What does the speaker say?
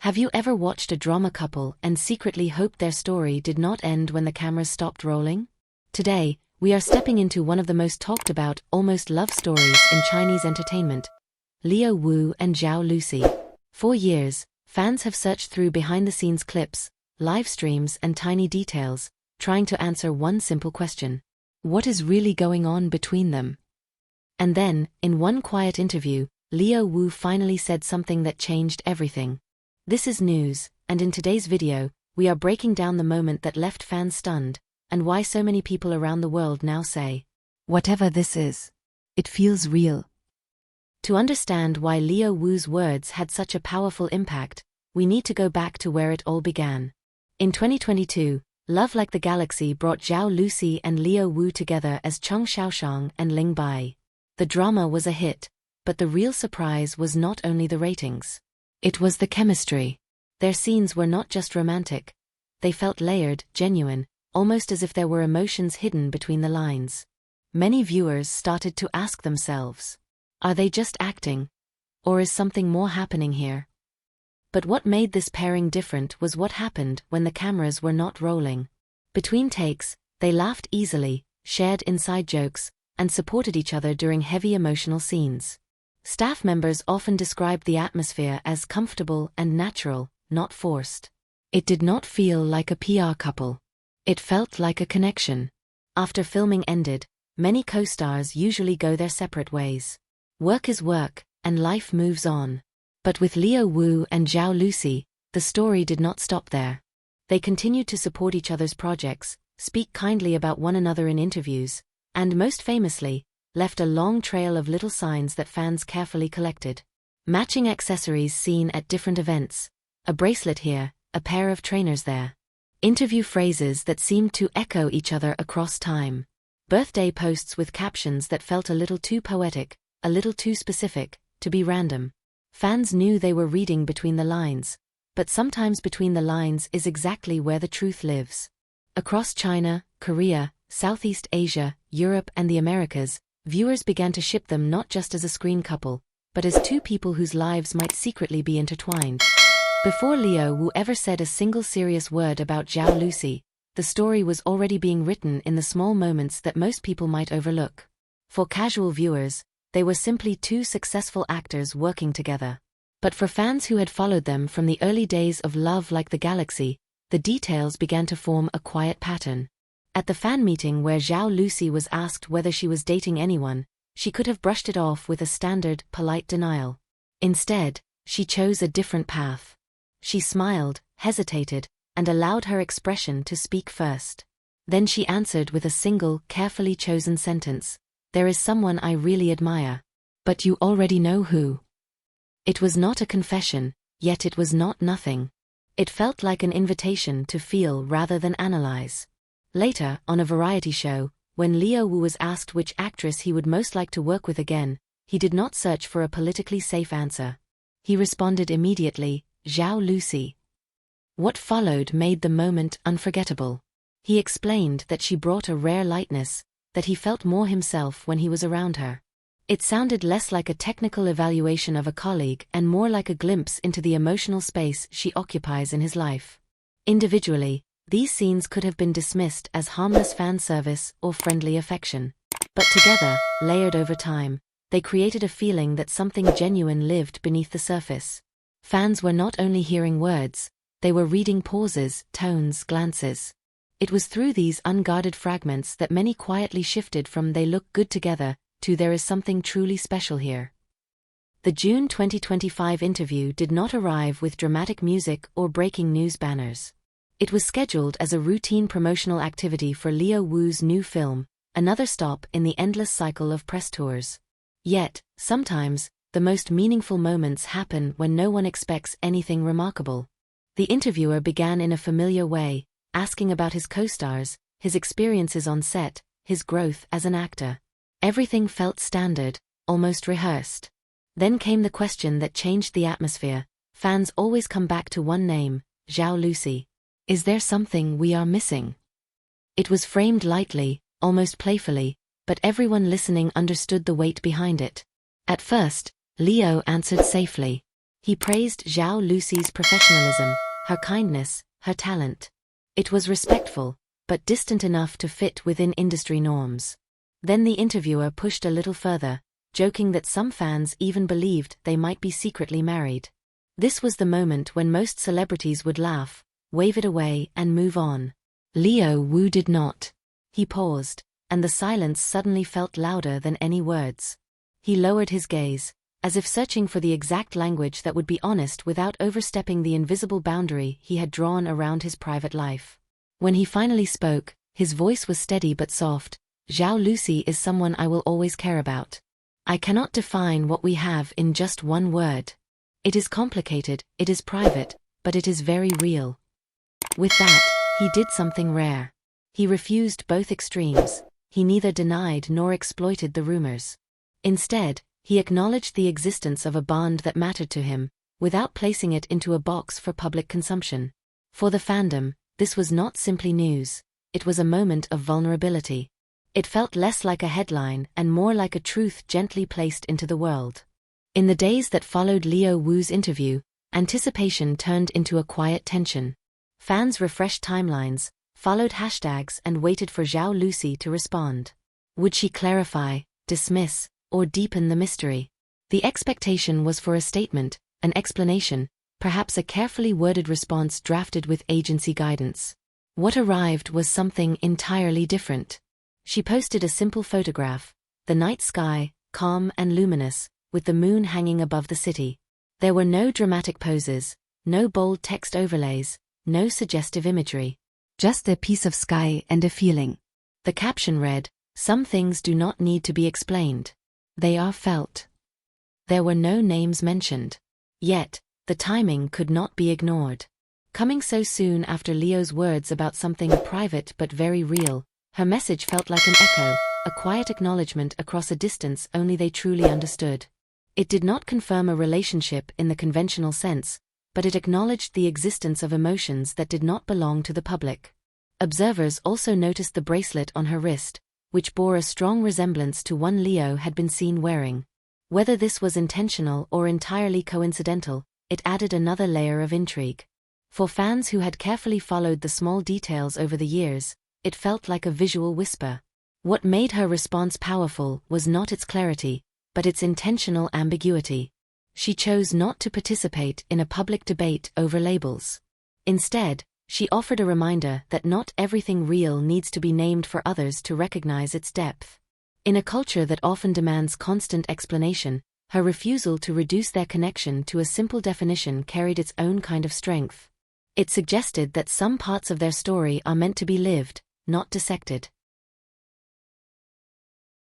Have you ever watched a drama couple and secretly hoped their story did not end when the cameras stopped rolling? Today, we are stepping into one of the most talked about, almost love stories in Chinese entertainment. Leo Wu and Zhao Lusi. For years, fans have searched through behind-the-scenes clips, live streams and tiny details, trying to answer one simple question. What is really going on between them? And then, in one quiet interview, Leo Wu finally said something that changed everything. This is news, and in today's video, we are breaking down the moment that left fans stunned, and why so many people around the world now say, "Whatever this is, it feels real." To understand why Leo Wu's words had such a powerful impact, we need to go back to where it all began. In 2022, Love Like the Galaxy brought Zhao Lusi and Leo Wu together as Cheng Xiaoshang and Ling Bai. The drama was a hit, but the real surprise was not only the ratings. It was the chemistry. Their scenes were not just romantic. They felt layered, genuine, almost as if there were emotions hidden between the lines. Many viewers started to ask themselves, are they just acting? Or is something more happening here? But what made this pairing different was what happened when the cameras were not rolling. Between takes, they laughed easily, shared inside jokes, and supported each other during heavy emotional scenes. Staff members often described the atmosphere as comfortable and natural, not forced. It did not feel like a PR couple. It felt like a connection. After filming ended, many co-stars usually go their separate ways. Work is work, and life moves on. But with Leo Wu and Zhao Lusi, the story did not stop there. They continued to support each other's projects, speak kindly about one another in interviews, and most famously, left a long trail of little signs that fans carefully collected. Matching accessories seen at different events, a bracelet here, a pair of trainers there. Interview phrases that seemed to echo each other across time. Birthday posts with captions that felt a little too poetic, a little too specific, to be random. Fans knew they were reading between the lines, but sometimes between the lines is exactly where the truth lives. Across China, Korea, Southeast Asia, Europe and the Americas, viewers began to ship them not just as a screen couple, but as two people whose lives might secretly be intertwined. Before Leo Wu ever said a single serious word about Zhao Lusi, the story was already being written in the small moments that most people might overlook. For casual viewers, they were simply two successful actors working together. But for fans who had followed them from the early days of Love Like the Galaxy, the details began to form a quiet pattern. At the fan meeting where Zhao Lusi was asked whether she was dating anyone, she could have brushed it off with a standard, polite denial. Instead, she chose a different path. She smiled, hesitated, and allowed her expression to speak first. Then she answered with a single, carefully chosen sentence. There is someone I really admire. But you already know who. It was not a confession, yet it was not nothing. It felt like an invitation to feel rather than analyze. Later, on a variety show, when Leo Wu was asked which actress he would most like to work with again, he did not search for a politically safe answer. He responded immediately, Zhao Lusi. What followed made the moment unforgettable. He explained that she brought a rare lightness, that he felt more himself when he was around her. It sounded less like a technical evaluation of a colleague and more like a glimpse into the emotional space she occupies in his life. Individually, these scenes could have been dismissed as harmless fan service or friendly affection. But together, layered over time, they created a feeling that something genuine lived beneath the surface. Fans were not only hearing words, they were reading pauses, tones, glances. It was through these unguarded fragments that many quietly shifted from "they look good together" to "there is something truly special here." The June 2025 interview did not arrive with dramatic music or breaking news banners. It was scheduled as a routine promotional activity for Leo Wu's new film, another stop in the endless cycle of press tours. Yet, sometimes, the most meaningful moments happen when no one expects anything remarkable. The interviewer began in a familiar way, asking about his co-stars, his experiences on set, his growth as an actor. Everything felt standard, almost rehearsed. Then came the question that changed the atmosphere. Fans always come back to one name, Zhao Lusi. Is there something we are missing? It was framed lightly, almost playfully, but everyone listening understood the weight behind it. At first, Leo answered safely. He praised Zhao Lusi's professionalism, her kindness, her talent. It was respectful, but distant enough to fit within industry norms. Then the interviewer pushed a little further, joking that some fans even believed they might be secretly married. This was the moment when most celebrities would laugh, wave it away and move on. Liu Wu did not. He paused, and the silence suddenly felt louder than any words. He lowered his gaze, as if searching for the exact language that would be honest without overstepping the invisible boundary he had drawn around his private life. When he finally spoke, his voice was steady but soft. Zhao Lusi is someone I will always care about. I cannot define what we have in just one word. It is complicated, it is private, but it is very real. With that, he did something rare. He refused both extremes. He neither denied nor exploited the rumors. Instead, he acknowledged the existence of a bond that mattered to him, without placing it into a box for public consumption. For the fandom, this was not simply news. It was a moment of vulnerability. It felt less like a headline and more like a truth gently placed into the world. In the days that followed Liu Wu's interview, anticipation turned into a quiet tension. Fans refreshed timelines, followed hashtags and waited for Zhao Lusi to respond. Would she clarify, dismiss, or deepen the mystery? The expectation was for a statement, an explanation, perhaps a carefully worded response drafted with agency guidance. What arrived was something entirely different. She posted a simple photograph, the night sky, calm and luminous, with the moon hanging above the city. There were no dramatic poses, no bold text overlays, no suggestive imagery. Just a piece of sky and a feeling. The caption read, "Some things do not need to be explained. They are felt." There were no names mentioned. Yet, the timing could not be ignored. Coming so soon after Liu's words about something private but very real, her message felt like an echo, a quiet acknowledgement across a distance only they truly understood. It did not confirm a relationship in the conventional sense, but it acknowledged the existence of emotions that did not belong to the public. Observers also noticed the bracelet on her wrist, which bore a strong resemblance to one Liu had been seen wearing. Whether this was intentional or entirely coincidental, it added another layer of intrigue. For fans who had carefully followed the small details over the years, it felt like a visual whisper. What made her response powerful was not its clarity, but its intentional ambiguity. She chose not to participate in a public debate over labels. Instead, she offered a reminder that not everything real needs to be named for others to recognize its depth. In a culture that often demands constant explanation, her refusal to reduce their connection to a simple definition carried its own kind of strength. It suggested that some parts of their story are meant to be lived, not dissected.